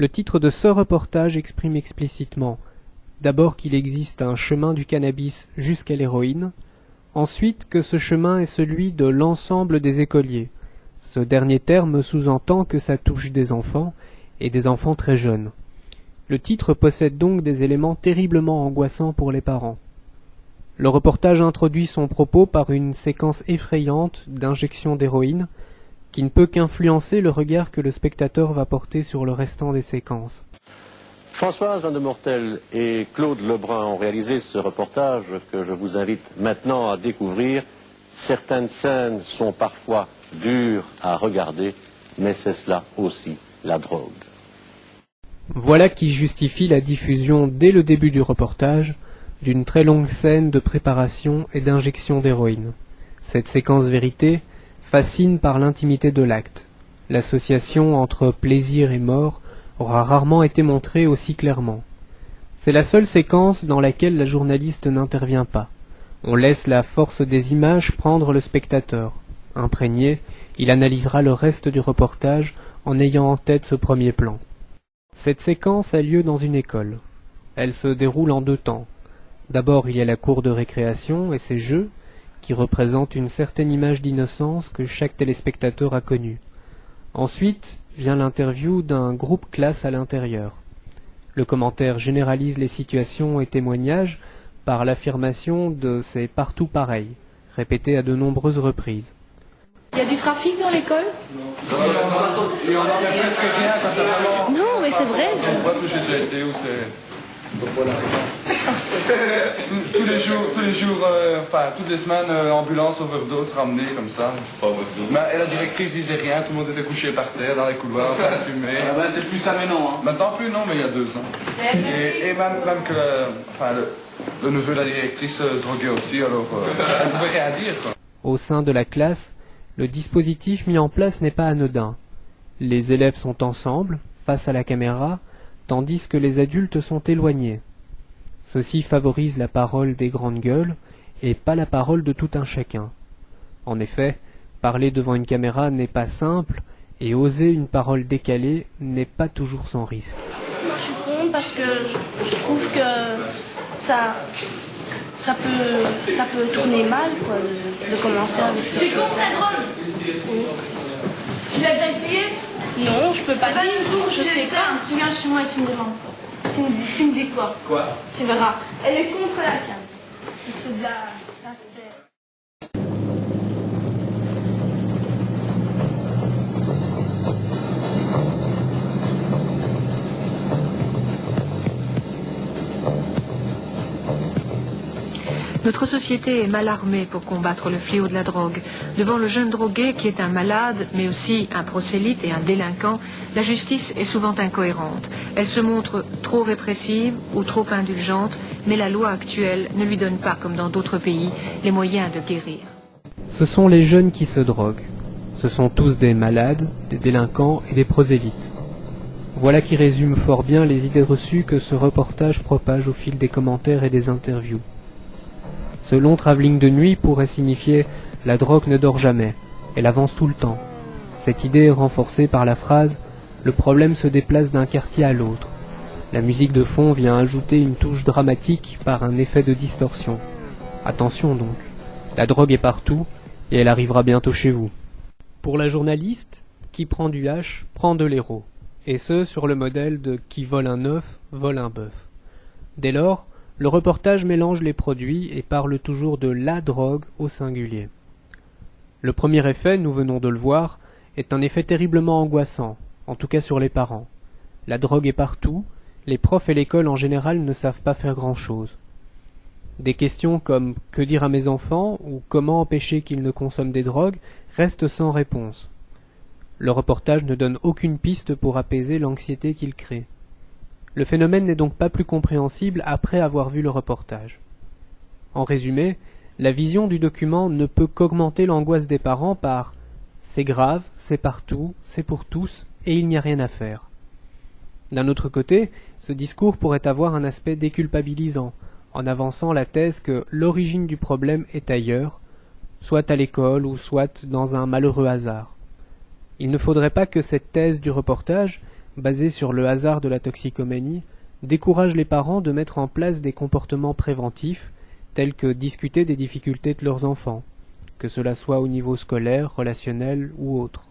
Le titre de ce reportage exprime explicitement d'abord qu'il existe un chemin du cannabis jusqu'à l'héroïne, ensuite que ce chemin est celui de l'ensemble des écoliers. Ce dernier terme sous-entend que ça touche des enfants, et des enfants très jeunes. Le titre possède donc des éléments terriblement angoissants pour les parents. Le reportage introduit son propos par une séquence effrayante d'injection d'héroïne, qui ne peut qu'influencer le regard que le spectateur va porter sur le restant des séquences. Françoise Van de Mortel et Claude Lebrun ont réalisé ce reportage que je vous invite maintenant à découvrir. Certaines scènes sont parfois dures à regarder, mais c'est cela aussi la drogue. Voilà qui justifie la diffusion dès le début du reportage d'une très longue scène de préparation et d'injection d'héroïne. Cette séquence vérité fascine par l'intimité de l'acte. L'association entre plaisir et mort aura rarement été montrée aussi clairement. C'est la seule séquence dans laquelle la journaliste n'intervient pas. On laisse la force des images prendre le spectateur. Imprégné, il analysera le reste du reportage en ayant en tête ce premier plan. Cette séquence a lieu dans une école. Elle se déroule en deux temps. D'abord, il y a la cour de récréation et ses jeux, qui représentent une certaine image d'innocence que chaque téléspectateur a connue. Ensuite, vient l'interview d'un groupe classe à l'intérieur. Le commentaire généralise les situations et témoignages par l'affirmation de « c'est partout pareil », répété à de nombreuses reprises. Il y a du trafic dans l'école? Il y en a presque rien quand ça vraiment... Non, mais c'est vrai. On voit où j'ai déjà été, où c'est... tous les jours, toutes les semaines, ambulance, overdose, ramenée comme ça. Mais la directrice disait rien, tout le monde était couché par terre dans les couloirs, en train de fumer. Ah ben, c'est plus ça maintenant. Hein. Maintenant plus, non, mais il y a 2 ans. Et même que le neveu de la directrice se droguait aussi, alors elle ne pouvait rien dire. Quoi. Au sein de la classe, le dispositif mis en place n'est pas anodin. Les élèves sont ensemble, face à la caméra, tandis que les adultes sont éloignés. Ceci favorise la parole des grandes gueules et pas la parole de tout un chacun. En effet, parler devant une caméra n'est pas simple et oser une parole décalée n'est pas toujours sans risque. Moi, je suis contre parce que je trouve que ça peut tourner mal quoi, de commencer avec ces choses. Tu l'as déjà essayé? Non, je peux pas dire. Je sais pas. Tu viens chez moi et tu me demandes. Tu me dis quoi? Quoi? Tu verras. Elle est contre la canne. C'est déjà... Ça, c'est... Notre société est mal armée pour combattre le fléau de la drogue. Devant le jeune drogué qui est un malade, mais aussi un prosélyte et un délinquant, la justice est souvent incohérente. Elle se montre trop répressive ou trop indulgente, mais la loi actuelle ne lui donne pas, comme dans d'autres pays, les moyens de guérir. Ce sont les jeunes qui se droguent. Ce sont tous des malades, des délinquants et des prosélytes. Voilà qui résume fort bien les idées reçues que ce reportage propage au fil des commentaires et des interviews. Ce long travelling de nuit pourrait signifier « la drogue ne dort jamais, elle avance tout le temps ». Cette idée est renforcée par la phrase « le problème se déplace d'un quartier à l'autre ». La musique de fond vient ajouter une touche dramatique par un effet de distorsion. Attention donc, la drogue est partout et elle arrivera bientôt chez vous. Pour la journaliste, qui prend du hache prend de l'héros, et ce sur le modèle de qui vole un œuf vole un bœuf. Dès lors, le reportage mélange les produits et parle toujours de la drogue au singulier. Le premier effet, nous venons de le voir, est un effet terriblement angoissant, en tout cas sur les parents. La drogue est partout, les profs et l'école en général ne savent pas faire grand-chose. Des questions comme « que dire à mes enfants ?» ou « comment empêcher qu'ils ne consomment des drogues ?» restent sans réponse. Le reportage ne donne aucune piste pour apaiser l'anxiété qu'il crée. Le phénomène n'est donc pas plus compréhensible après avoir vu le reportage. En résumé, la vision du document ne peut qu'augmenter l'angoisse des parents par « c'est grave, c'est partout, c'est pour tous et il n'y a rien à faire ». D'un autre côté, ce discours pourrait avoir un aspect déculpabilisant, en avançant la thèse que l'origine du problème est ailleurs, soit à l'école ou soit dans un malheureux hasard. Il ne faudrait pas que cette thèse du reportage basée sur le hasard de la toxicomanie, décourage les parents de mettre en place des comportements préventifs, tels que discuter des difficultés de leurs enfants, que cela soit au niveau scolaire, relationnel ou autre.